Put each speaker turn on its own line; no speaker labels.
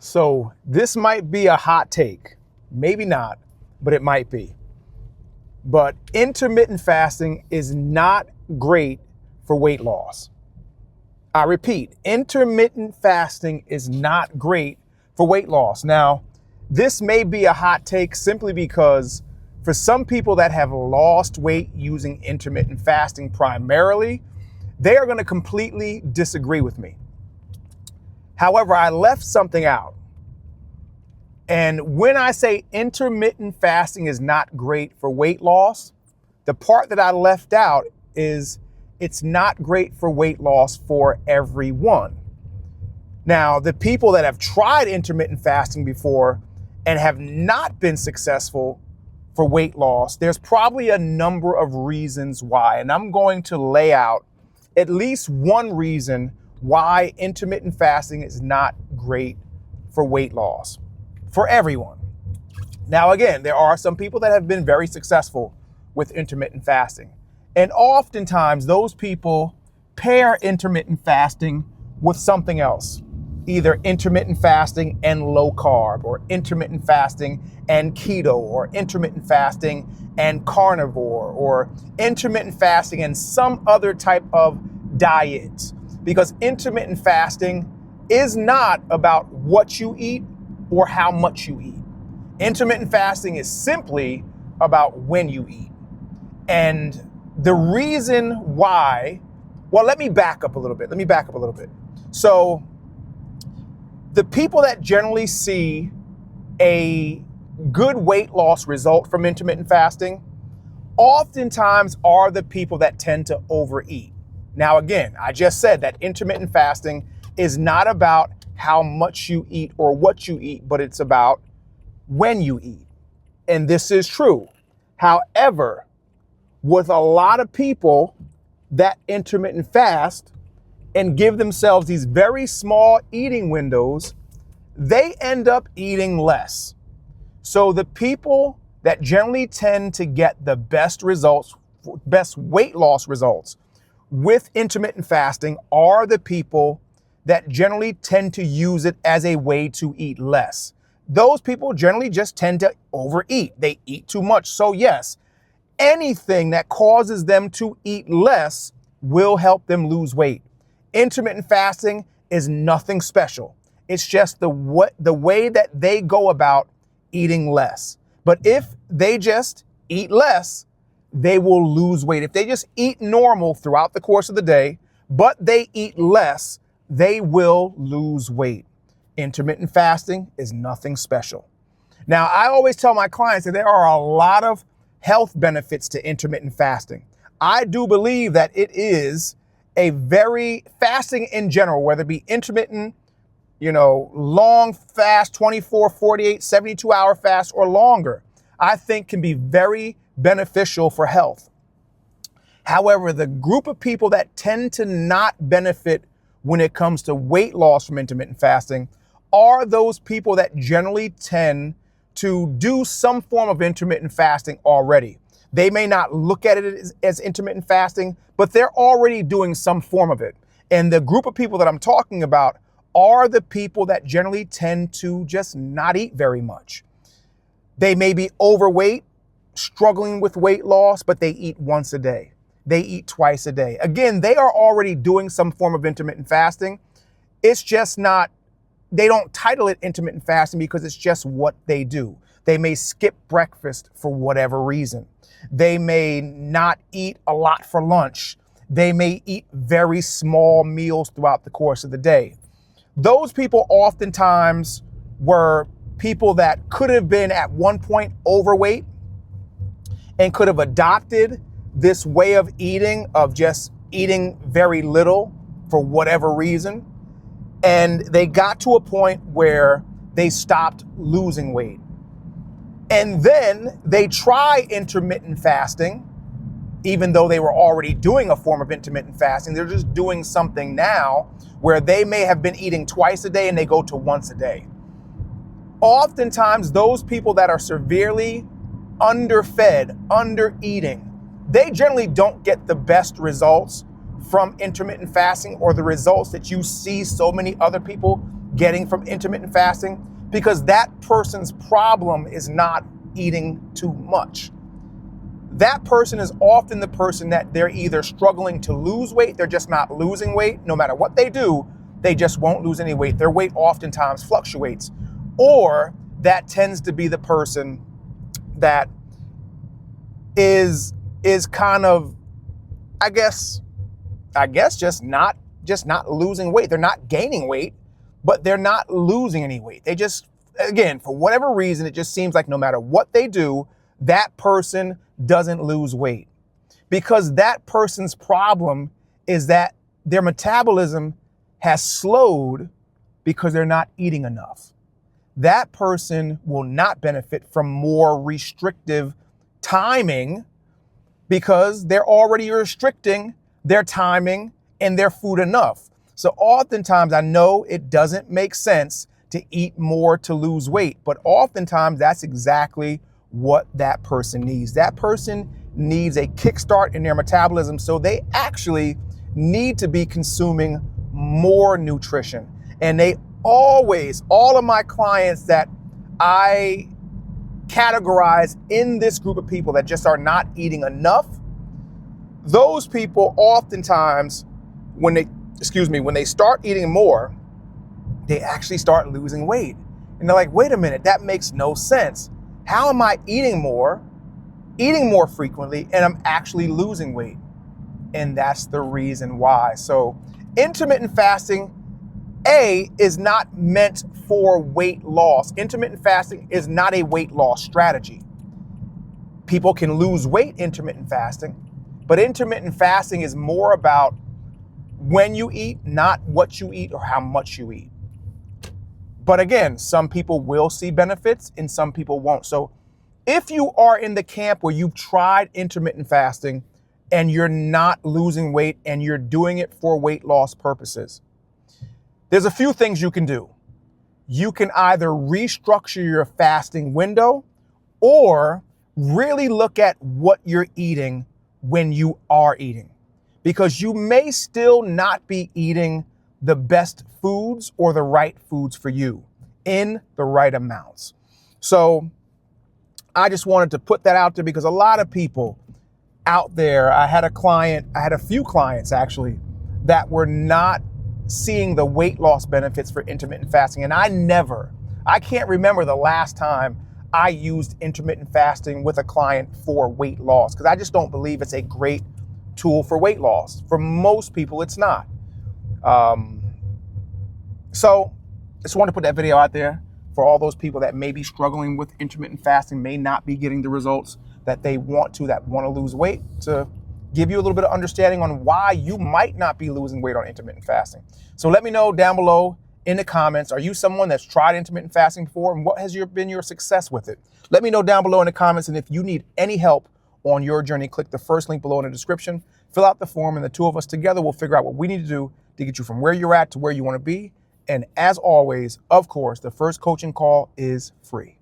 So this might be a hot take, maybe not, but it might be. But intermittent fasting is not great for weight loss. I repeat, intermittent fasting is not great for weight loss. Now, this may be a hot take simply because for some people that have lost weight using intermittent fasting primarily, they are going to completely disagree with me. However, I left something out. And when I say intermittent fasting is not great for weight loss, the part that I left out is it's not great for weight loss for everyone. Now, the people that have tried intermittent fasting before and have not been successful for weight loss, there's probably a number of reasons why. And I'm going to lay out at least one reason why intermittent fasting is not great for weight loss for everyone. Now, again, there are some people that have been very successful with intermittent fasting. And oftentimes those people pair intermittent fasting with something else, either intermittent fasting and low carb, or intermittent fasting and keto, or intermittent fasting and carnivore, or intermittent fasting and some other type of diet. Because intermittent fasting is not about what you eat or how much you eat. Intermittent fasting is simply about when you eat. And the reason why, well, let me back up a little bit. So the people that generally see a good weight loss result from intermittent fasting oftentimes are the people that tend to overeat. Now, again, I just said that intermittent fasting is not about how much you eat or what you eat, but it's about when you eat. And this is true. However, with a lot of people that intermittent fast and give themselves these very small eating windows, they end up eating less. So the people that generally tend to get the best results, best weight loss results with intermittent fasting are the people that generally tend to use it as a way to eat less. Those people generally just tend to overeat. They eat too much. So yes, anything that causes them to eat less will help them lose weight. Intermittent fasting is nothing special. It's just the way that they go about eating less. But if they just eat less, they will lose weight. If they just eat normal throughout the course of the day, but they eat less, they will lose weight. Intermittent fasting is nothing special. Now, I always tell my clients that there are a lot of health benefits to intermittent fasting. I do believe that it is a very fasting in general, whether it be intermittent, long fast, 24, 48, 72 hour fast or longer, I think can be very beneficial for health. However, the group of people that tend to not benefit when it comes to weight loss from intermittent fasting are those people that generally tend to do some form of intermittent fasting already. They may not look at it as intermittent fasting, but they're already doing some form of it. And the group of people that I'm talking about are the people that generally tend to just not eat very much. They may be overweight, struggling with weight loss, but they eat once a day. They eat twice a day. Again, they are already doing some form of intermittent fasting. It's just not, they don't title it intermittent fasting because it's just what they do. They may skip breakfast for whatever reason. They may not eat a lot for lunch. They may eat very small meals throughout the course of the day. Those people oftentimes were people that could have been at one point overweight and could have adopted this way of eating, of just eating very little for whatever reason. And they got to a point where they stopped losing weight. And then they try intermittent fasting, even though they were already doing a form of intermittent fasting. They're just doing something now where they may have been eating twice a day and they go to once a day. Oftentimes, those people that are severely underfed, under-eating, they generally don't get the best results from intermittent fasting or the results that you see so many other people getting from intermittent fasting, because that person's problem is not eating too much. That person is often the person that they're either struggling to lose weight, they're just not losing weight. No matter what they do, they just won't lose any weight. Their weight oftentimes fluctuates. Or that tends to be the person that is kind of, I guess just not losing weight. They're not gaining weight, but they're not losing any weight. They just, again, for whatever reason, it just seems like no matter what they do, that person doesn't lose weight, because that person's problem is that their metabolism has slowed because they're not eating enough. That person will not benefit from more restrictive timing because they're already restricting their timing and their food enough. So oftentimes, I know it doesn't make sense to eat more to lose weight, but oftentimes that's exactly what that person needs. That person needs a kickstart in their metabolism, so they actually need to be consuming more nutrition. And they always, all of my clients that I categorize in this group of people that just are not eating enough, those people oftentimes, when they start eating more, they actually start losing weight. And they're like, wait a minute, that makes no sense. How am I eating more frequently, and I'm actually losing weight? And that's the reason why. So intermittent fasting, is not meant for weight loss. Intermittent fasting is not a weight loss strategy. People can lose weight intermittent fasting, but intermittent fasting is more about when you eat, not what you eat or how much you eat. But again, some people will see benefits and some people won't. So if you are in the camp where you've tried intermittent fasting and you're not losing weight and you're doing it for weight loss purposes, there's a few things you can do. You can either restructure your fasting window or really look at what you're eating when you are eating, because you may still not be eating the best foods or the right foods for you in the right amounts. So I just wanted to put that out there, because a lot of people out there, I had a few clients actually that were not seeing the weight loss benefits for intermittent fasting. And I can't remember the last time I used intermittent fasting with a client for weight loss, because I just don't believe it's a great tool for weight loss. For most people, it's not. So I just wanted to put that video out there for all those people that may be struggling with intermittent fasting, may not be getting the results that they want to lose weight, to give you a little bit of understanding on why you might not be losing weight on intermittent fasting. So let me know down below in the comments, are you someone that's tried intermittent fasting before, and what has been your success with it? Let me know down below in the comments, and if you need any help on your journey, click the first link below in the description, fill out the form, and the two of us together will figure out what we need to do to get you from where you're at to where you want to be. And as always, of course, the first coaching call is free.